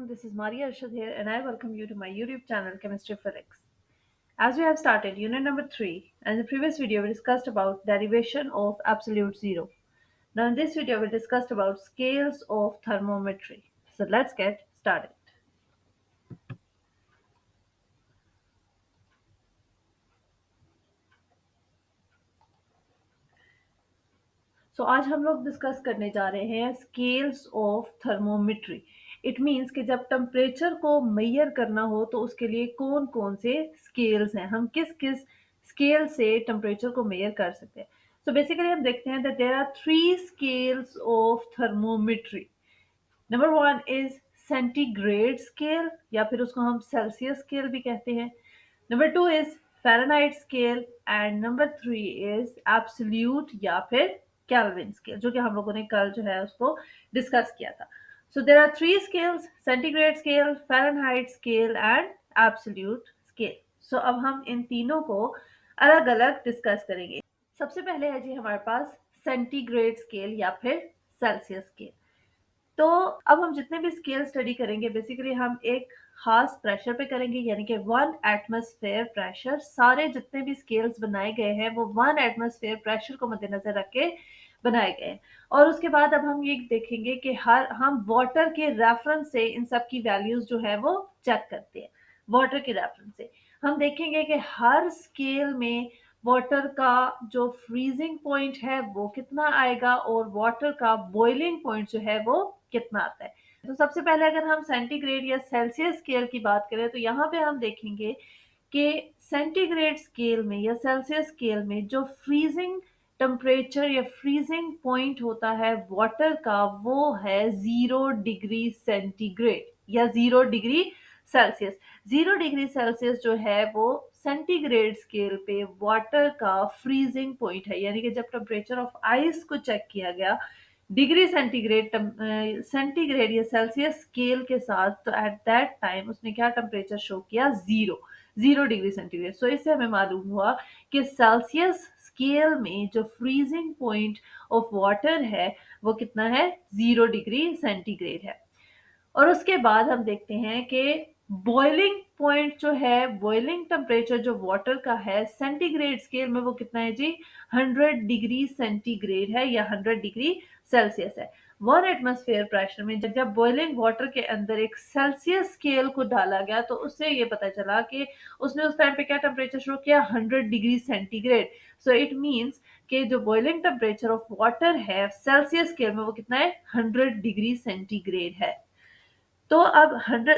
This is Maria Arshad here, and I welcome you to my YouTube channel Chemistry Physics. As we have started unit number 3, and in the previous video we discussed about derivation of absolute zero. Now in this video we discussed about scales of thermometry. So let's get started. सो आज हम लोग discuss करने जा रहे हैं scales of thermometry. It means कि जब temperature को मेजर करना हो तो उसके लिए कौन कौन से स्केल्स हैं, हम किस किस स्केल से टेम्परेचर को मेजर कर सकते हैं। सो बेसिकली हम देखते हैं that there are 3 scales of thermometry. Number 1 is centigrade scale, या फिर उसको हम सेल्सियस स्केल भी कहते हैं। Number 2 is Fahrenheit scale, and number 3 is absolute या फिर केल्विन स्केल, जो कि हम लोगों ने कल जो है उसको डिस्कस किया था। So there are 3 scales: centigrade scale, Fahrenheit scale and absolute scale. So अब हम इन तीनों को अलग अलग डिस्कस करेंगे। सबसे पहले है जी हमारे पास सेंटीग्रेड स्केल या फिर सेल्सियस स्केल। तो अब हम जितने भी स्केल स्टडी करेंगे बेसिकली हम एक खास प्रेशर पे करेंगे, यानी कि 1 एटमॉस्फेयर प्रेशर। सारे जितने भी स्केल्स बनाए गए हैं वो 1 एटमॉस्फेयर प्रेशर को मद्देनजर रख के बनाए गए हैं। और उसके बाद अब हम ये देखेंगे कि हर हम वाटर के रेफरेंस से इन सब की वैल्यूज जो है वो चेक करते हैं। वाटर के रेफरेंस से हम देखेंगे कि हर स्केल में वाटर का जो फ्रीजिंग पॉइंट है वो कितना आएगा और वाटर का बॉइलिंग पॉइंट जो है वो कितना आता है। तो सबसे पहले अगर हम सेंटीग्रेड या सेल्सियस स्केल की बात करें तो यहाँ पे हम देखेंगे कि सेंटीग्रेड स्केल में या सेल्सियस स्केल में जो फ्रीजिंग टेम्परेचर या फ्रीजिंग पॉइंट होता है वाटर का वो है 0 डिग्री सेंटीग्रेड या 0 डिग्री सेल्सियस। 0 डिग्री सेल्सियस जो है वो सेंटीग्रेड स्केल पे वाटर का फ्रीजिंग पॉइंट है, यानी कि जब टेम्परेचर ऑफ आइस को चेक किया गया डिग्री सेंटीग्रेड सेंटीग्रेड या सेल्सियस स्केल के साथ, तो एट दैट टाइम उसने क्या टेम्परेचर शो किया? 0 डिग्री सेंटीग्रेड। सो इससे हमें मालूम हुआ कि सेल्सियस स्केल में जो फ्रीजिंग पॉइंट ऑफ वाटर है वो कितना है? 0 डिग्री सेंटीग्रेड है। और उसके बाद हम देखते हैं कि बॉइलिंग पॉइंट जो है, बॉइलिंग टेम्परेचर जो वाटर का है सेंटीग्रेड स्केल में वो कितना है जी? 100 डिग्री सेंटीग्रेड है या 100 डिग्री सेल्सियस है। 1 एटमॉस्फेयर प्रेशर में जब बॉइलिंग वाटर के अंदर एक सेल्सियस स्केल को डाला गया तो उससे ये पता चला कि उसने उस टाइम पे क्या टेम्परेचर शो किया? 100 degree centigrade. So it means कि जो बॉइलिंग टेम्परेचर ऑफ वाटर है सेल्सियस स्केल में वो कितना है? 100 डिग्री सेंटीग्रेड है। तो अब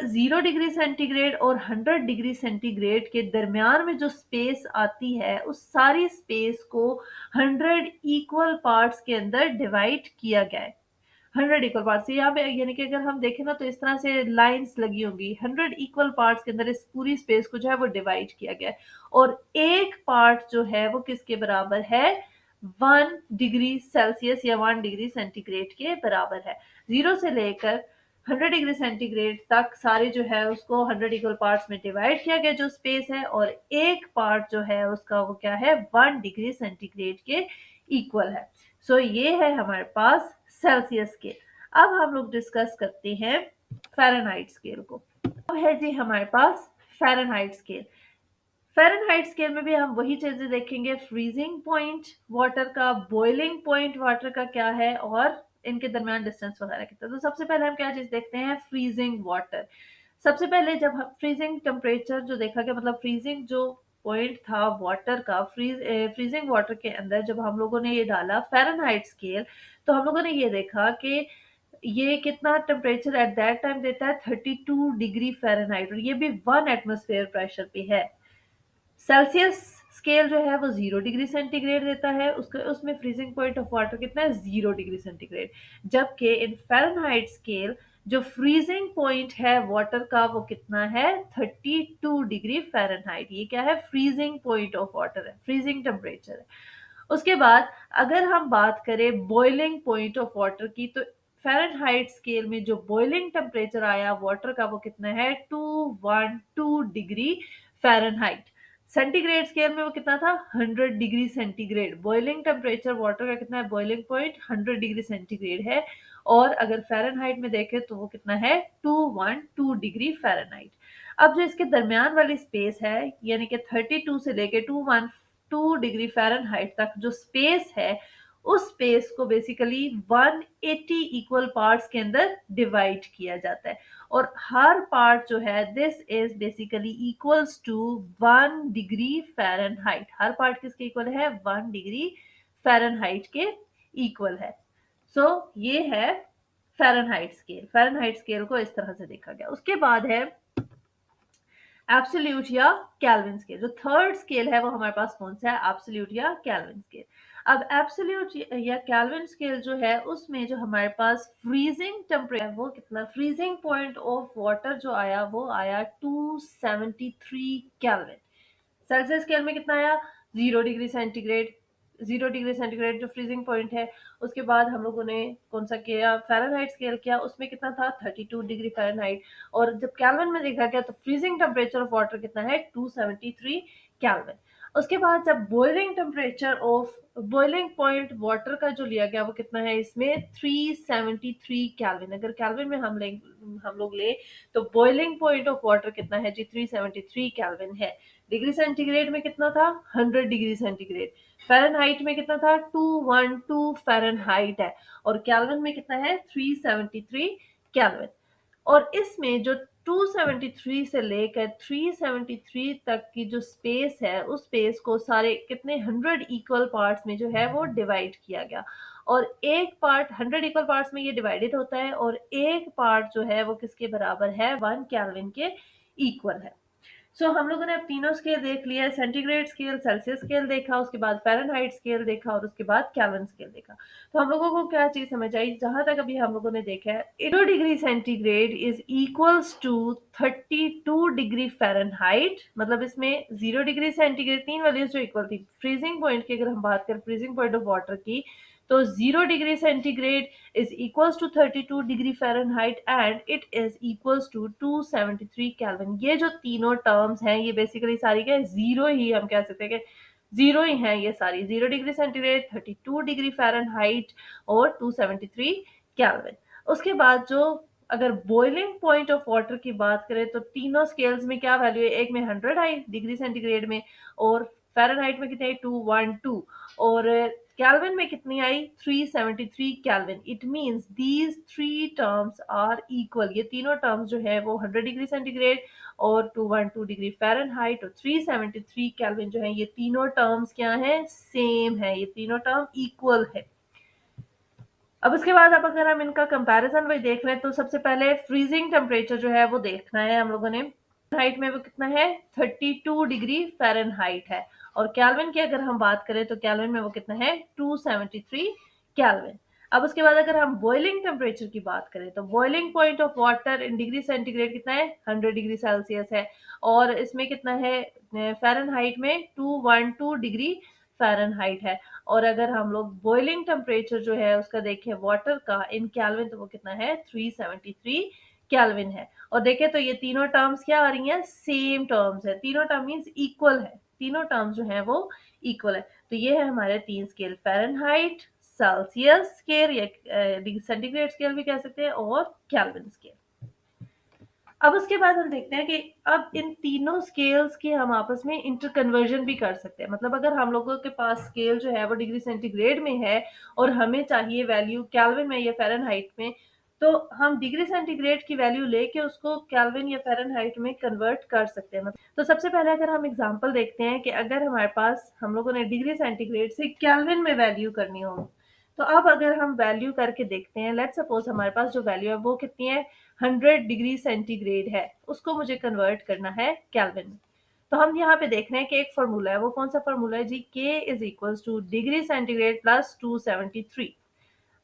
0 डिग्री सेंटीग्रेड और 100 डिग्री सेंटीग्रेड के दरमियान में जो स्पेस आती है उस सारी स्पेस को 100 इक्वल पार्ट्स के अंदर डिवाइड किया गया है। 100 इक्वल पार्ट्स यहाँ पे, यानी कि अगर हम देखें ना तो इस तरह से लाइंस लगी होंगी। 100 इक्वल पार्ट्स के अंदर इस पूरी स्पेस को जो है वो डिवाइड किया गया है, और एक पार्ट जो है वो किसके बराबर है? 1 डिग्री सेल्सियस या 1 डिग्री सेंटीग्रेड के बराबर है। 0 से लेकर 100 डिग्री सेंटीग्रेड तक सारे जो है उसको 100 इक्वल पार्ट्स में डिवाइड किया गया जो स्पेस है, और एक पार्ट जो है उसका वो क्या है? 1 डिग्री सेंटीग्रेड के इक्वल है। सो ये है हमारे पास सेल्सियस स्केल। अब हम लोग डिस्कस करते हैं फ़ारेनहाइट स्केल को। अब है जी हमारे पास फ़ारेनहाइट स्केल। फ़ारेनहाइट स्केल में भी हम वही चीजें देखेंगे, फ्रीजिंग पॉइंट वाटर का, बॉइलिंग पॉइंट वाटर का क्या है, और इनके दरमियान डिस्टेंस वगैरह कितना। तो सबसे पहले हम क्या चीज देखते हैं? Freezing water. सबसे पहले जब हम फ्रीजिंग टेम्परेचर जो देखा गया, मतलब फ्रीजिंग जो पॉइंट था वाटर का, फ्रीजिंग वाटर के अंदर जब हम लोगों ने ये डाला फ़ारेनहाइट स्केल, तो हम लोगों ने ये देखा कि ये कितना टेम्परेचर एट दैट टाइम देता है? 32 डिग्री फ़ारेनहाइट, और ये भी 1 एटमॉस्फेयर प्रेशर पे है। सेल्सियस स्केल जो है वो 0 डिग्री सेंटीग्रेड देता है, उसके उसमें फ्रीजिंग पॉइंट ऑफ वाटर कितना है? 0 डिग्री सेंटीग्रेड। जबकि इन फ़ारेनहाइट स्केल जो फ्रीजिंग पॉइंट है वाटर का वो कितना है? 32 डिग्री फ़ारेनहाइट। ये क्या है? फ्रीजिंग पॉइंट ऑफ वाटर है, फ्रीजिंग टेम्परेचर है। उसके बाद अगर हम बात करें बॉइलिंग पॉइंट ऑफ वाटर की, तो फ़ारेनहाइट स्केल में जो बॉइलिंग टेम्परेचर आया वाटर का वो कितना है? 212 डिग्री फ़ारेनहाइट। सेंटीग्रेड स्केल में वो कितना था, 100 degree centigrade. Boiling temperature water का कितना है, बॉइलिंग पॉइंट 100 डिग्री सेंटीग्रेड है। और अगर फ़ारेनहाइट में देखें तो वो कितना है, 212 डिग्री फ़ारेनहाइट। अब जो इसके दरमियान वाली स्पेस है, यानी कि 32 से लेके 212 डिग्री फ़ारेनहाइट तक जो स्पेस है, उस स्पेस को बेसिकली 180 इक्वल पार्ट्स के अंदर डिवाइड किया जाता है। और हर पार्ट जो है, this is basically equals to 1 degree Fahrenheit. हर पार्ट किसके इक्वल है, 1 डिग्री फ़ारेनहाइट के इक्वल है। सो ये है फ़ारेनहाइट स्केल। फ़ारेनहाइट स्केल को इस तरह से देखा गया। उसके बाद है एब्सोल्यूट या केल्विन स्केल। जो थर्ड स्केल है वो हमारे पास कौन सा है, एब्सोल्यूट या केल्विन स्केल। अब एब्सोल्यूट या केल्विन स्केल जो है, उसमें जो हमारे पास फ्रीजिंग टेम्परेचर है वो कितना, फ्रीजिंग पॉइंट ऑफ वाटर जो आया वो आया 273 केल्विन। सेल्सियस स्केल में कितना आया, 0 डिग्री सेंटीग्रेड। 0 डिग्री सेंटीग्रेड जो फ्रीजिंग पॉइंट है। उसके बाद हम लोगों ने कौन सा किया, फ़ारेनहाइट स्केल किया, उसमें कितना था, 32 डिग्री फ़ारेनहाइट। और जब केल्विन में देखा गया तो फ्रीजिंग टेम्परेचर ऑफ वाटर कितना है, 273 केल्विन। उसके बाद जब boiling temperature of, boiling point water का जो लिया गया वो कितना है, इसमें 373 केल्विन। अगर केल्विन में हम लोग ले तो बॉइलिंग पॉइंट ऑफ वाटर कितना है जी, 373 केल्विन है। डिग्री सेंटीग्रेड में कितना था, 100 डिग्री सेंटीग्रेड। फ़ारेनहाइट में कितना था, 212 फ़ारेनहाइट है। और केल्विन में कितना है, 373 केल्विन। और इसमें जो 273 से लेकर 373 तक की जो स्पेस है, उस स्पेस को सारे कितने, 100 इक्वल पार्ट्स में जो है वो डिवाइड किया गया। और एक पार्ट 100 इक्वल पार्ट्स में ये डिवाइडेड होता है, और एक पार्ट जो है वो किसके बराबर है, 1 केल्विन के इक्वल है। हम लोगों ने अब तीनों स्केल देख लिया है, सेंटीग्रेड स्केल, सेल्सियस स्केल देखा, उसके बाद फ़ारेनहाइट स्केल देखा, और उसके बाद केल्विन स्केल देखा। तो हम लोगों को क्या चीज़ समझ आई, जहाँ तक अभी हम लोगों ने देखा है, 0 degree centigrade is equals to 32 degree Fahrenheit. मतलब इसमें 0 डिग्री सेंटीग्रेड, तीन वैल्यूज जो इक्वल थी। फ्रीजिंग पॉइंट की अगर हम बात करें, फ्रीजिंग पॉइंट ऑफ वाटर की, तो 0 degree centigrade is equals to 32 degree Fahrenheit and it is equals to 273 kelvin. ये जो तीनों टर्म्स हैं, ये बेसिकली सारी क्या है, जीरो ही हम कह सकते हैं कि जीरो ही हैं ये सारी। 0 डिग्री सेंटीग्रेड, 32 डिग्री फ़ारेनहाइट और 273 केल्विन। उसके बाद जो अगर बॉइलिंग पॉइंट ऑफ वाटर की बात करें तो तीनों स्केल्स में क्या वैल्यू है, एक में 100 आई डिग्री सेंटीग्रेड में, और फ़ारेनहाइट में कितनी आई, 212, और केल्विन में कितनी आई, 373 kelvin. It means these three terms are equal. ये तीनों टर्म्स जो है वो 100 डिग्री सेंटीग्रेड और 212 डिग्री फ़ारेनहाइट और 373 केल्विन जो है, ये तीनों टर्म्स क्या हैं, सेम है। ये तीनों टर्म इक्वल है। अब उसके बाद अब अगर हम इनका कंपैरिजन वही देख लें तो सबसे पहले फ्रीजिंग टेम्परेचर जो है वो देखना है हम लोगों ने। हाइट में वो कितना है, 32 डिग्री फ़ारेनहाइट है। और केल्विन की अगर हम बात करें तो केल्विन में वो कितना है, 273 केल्विन। अब उसके बाद अगर हम बॉइलिंग टेम्परेचर की बात करें तो boiling point of water in degree centigrade कितना है, 100 डिग्री सेल्सियस है। और इसमें कितना है, फ़ारेनहाइट में 212 डिग्री फ़ारेनहाइट है। और अगर हम लोग बॉइलिंग टेम्परेचर जो है उसका देखें वाटर का इन केल्विन, तो वो कितना है, 373 केल्विन है। और देखें तो ये तीनों टर्म्स क्या आ रही हैं, सेम टर्म्स है। तीनों टर्म मींस इक्वल है, तीनों टर्म्स जो है वो इक्वल है। तो ये है हमारे तीन स्केल, फ़ारेनहाइट, सेल्सियस स्केल या सेंटीग्रेड स्केल भी कह सकते हैं, और केल्विन स्केल। अब उसके बाद हम देखते हैं कि अब इन तीनों स्केल्स के हम आपस में इंटरकन्वर्जन भी कर सकते हैं। मतलब अगर हम लोगों के पास स्केल जो है वो डिग्री सेंटीग्रेड में है और हमें चाहिए वैल्यू केल्विन में या फ़ारेनहाइट में, तो हम डिग्री सेंटीग्रेड की वैल्यू लेके उसको केल्विन या फ़ारेनहाइट में कन्वर्ट कर सकते हैं। तो सबसे पहले अगर हम एग्जांपल देखते हैं कि अगर हमारे पास, हम लोगों ने डिग्री सेंटीग्रेड से केल्विन में वैल्यू करनी हो, तो अब अगर हम वैल्यू करके देखते हैं, लेट्स सपोज हमारे पास जो वैल्यू है वो कितनी है, 100 डिग्री सेंटीग्रेड है, उसको मुझे कन्वर्ट करना है केल्विन में। तो हम यहाँ पे देख रहे हैं कि एक फार्मूला है, वो कौन सा फार्मूला है जी, K is equals two degree centigrade plus 273।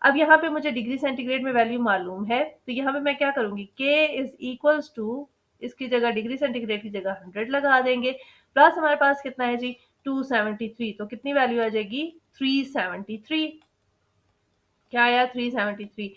अब यहाँ पे मुझे डिग्री सेंटीग्रेड में वैल्यू मालूम है, तो यहाँ पे मैं क्या करूंगी, K इज इक्वल्स टू, इसकी जगह डिग्री सेंटीग्रेड की जगह 100 लगा देंगे, प्लस हमारे पास कितना है जी, 273। तो कितनी वैल्यू आ जाएगी, 373। क्या आया, 373।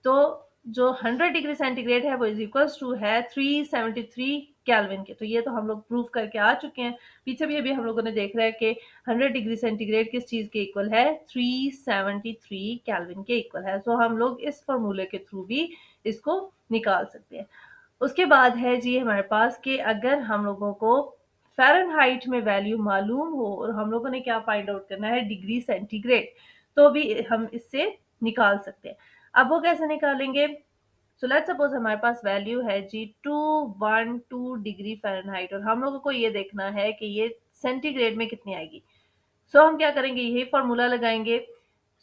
तो जो 100 डिग्री सेंटीग्रेड है वो इज इक्वल्स टू है 373 केल्विन के। तो ये तो हम लोग प्रूव करके आ चुके हैं। पीछे भी अभी हम लोगों ने देख रहा है कि 100 डिग्री सेंटीग्रेड किस चीज के इक्वल है, 373 केल्विन के इक्वल है। सो हम लोग इस फॉर्मूले के थ्रू भी इसको निकाल सकते हैं। उसके बाद है जी हमारे पास कि अगर हम लोगों को फ़ारेनहाइट में वैल्यू मालूम हो और हम लोगों ने क्या फाइंड आउट करना है, डिग्री सेंटीग्रेड, तो भी हम इससे निकाल सकते हैं। अब वो कैसे निकालेंगे? सो लेट्स सपोज हमारे पास वैल्यू है जी 212 डिग्री फ़ारेनहाइट और हम लोगों को ये देखना है कि ये सेंटीग्रेड में कितनी आएगी। सो हम क्या करेंगे, यही फॉर्मूला लगाएंगे।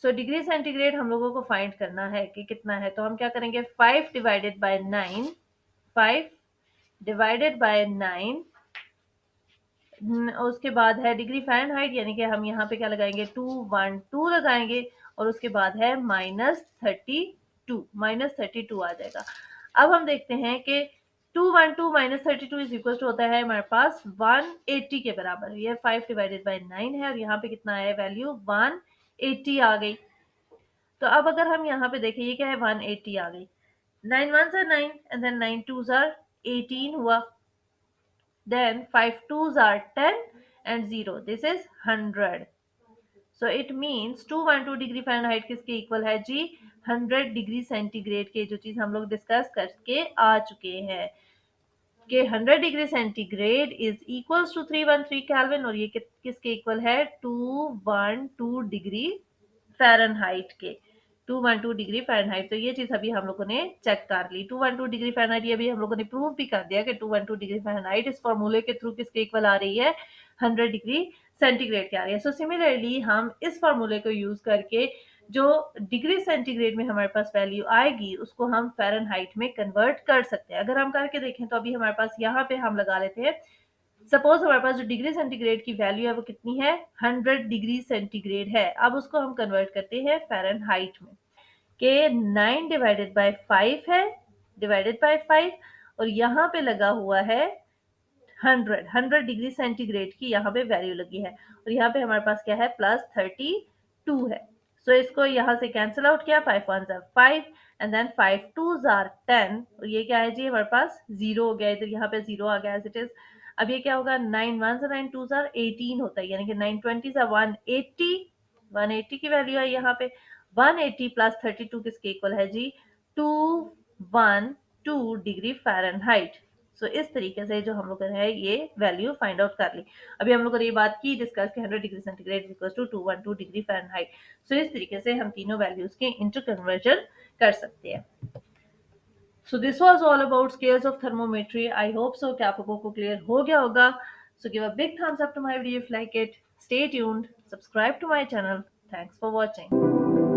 सो डिग्री सेंटीग्रेड हम लोगों को फाइंड करना है कि कितना है। तो हम क्या करेंगे, 5 डिवाइडेड बाय 9, 5 डिवाइडेड बाय 9, उसके बाद है डिग्री फ़ारेनहाइट, यानी कि हम यहाँ पे क्या लगाएंगे, 212 लगाएंगे और उसके बाद है -32, -32 आ जाएगा। अब हम देखते हैं कि 212 -32 इज इक्वल टू होता है हमारे पास 180 के बराबर। ये 5 डिवाइडेड बाय 9 है और यहाँ पे कितना है वैल्यू, 180 आ गई। तो अब अगर हम यहाँ पे देखें, ये क्या है, 180 आ गई। 9 1s are 9 and then 9 2s are 18 हुआ। Then 5 2s are 10 and 0. This is 100. So it means 212 degree Fahrenheit किसके इक्वल है जी, 100 डिग्री सेंटीग्रेड के, जो चीज हम लोग डिस्कस करके आ चुके हैं कि 100 degree centigrade is equals to 313 kelvin और ये किसके इक्वल है, 212 डिग्री फ़ारेनहाइट के, 212 डिग्री फ़ारेनहाइट। तो ये चीज अभी हम लोगों ने चेक कर ली। 212 डिग्री फ़ारेनहाइट ये भी हम लोगों ने प्रूव भी कर दिया कि 212 डिग्री फ़ारेनहाइट इस फॉर्मूले के थ्रू किसके इक्वल आ रही है, 100 डिग्री सेंटीग्रेड के आ रही है। सो सिमिलरली हम इस फॉर्मूले को यूज करके जो डिग्री सेंटीग्रेड में हमारे पास वैल्यू आएगी उसको हम फ़ारेनहाइट में कन्वर्ट कर सकते हैं। अगर हम करके देखें तो अभी हमारे पास यहाँ पे हम लगा लेते हैं, सपोज हमारे पास जो डिग्री सेंटीग्रेड की वैल्यू है वो कितनी है, 100 डिग्री सेंटीग्रेड है। अब उसको हम कन्वर्ट करते हैं फ़ारेनहाइट में कि 9 डिवाइडेड बाय 5 है, डिवाइडेड बाय 5 और यहाँ पे लगा हुआ है 100 डिग्री सेंटीग्रेड की यहाँ पे वैल्यू लगी है और यहाँ पे हमारे पास क्या है, +32 है। सो इसको यहाँ से कैंसिल आउट किया, 5 1s are 5 and then 5 2s are 10 और ये क्या है जी, हमारे पास 0 हो गया, इधर यहाँ पे 0 आ गया एज इट इज। अब ये क्या होगा, 9 1s are 9 2s are 18 होता है, यानी कि 9 20s are 180, 180 की वैल्यू है यहाँ पे। 180 प्लस 32 किसके इक्वल है जी, 212 डिग्री फ़ारेनहाइट। सो इस तरीके से जो हम लोगों ने ये वैल्यू फाइंड आउट कर ली। अभी हम लोगों ने ये बात की डिस्कस कि 100 degree centigrade equals to 212 degree Fahrenheit. So इस तरीके से हम तीनों वैल्यूज के इंटर कन्वर्जन कर सकते हैं। So this was all about scales of thermometry. I hope so कि आप लोगों को क्लियर हो गया होगा। So give a big thumbs up to my video if like it, stay tuned, subscribe to my channel. Thanks for watching.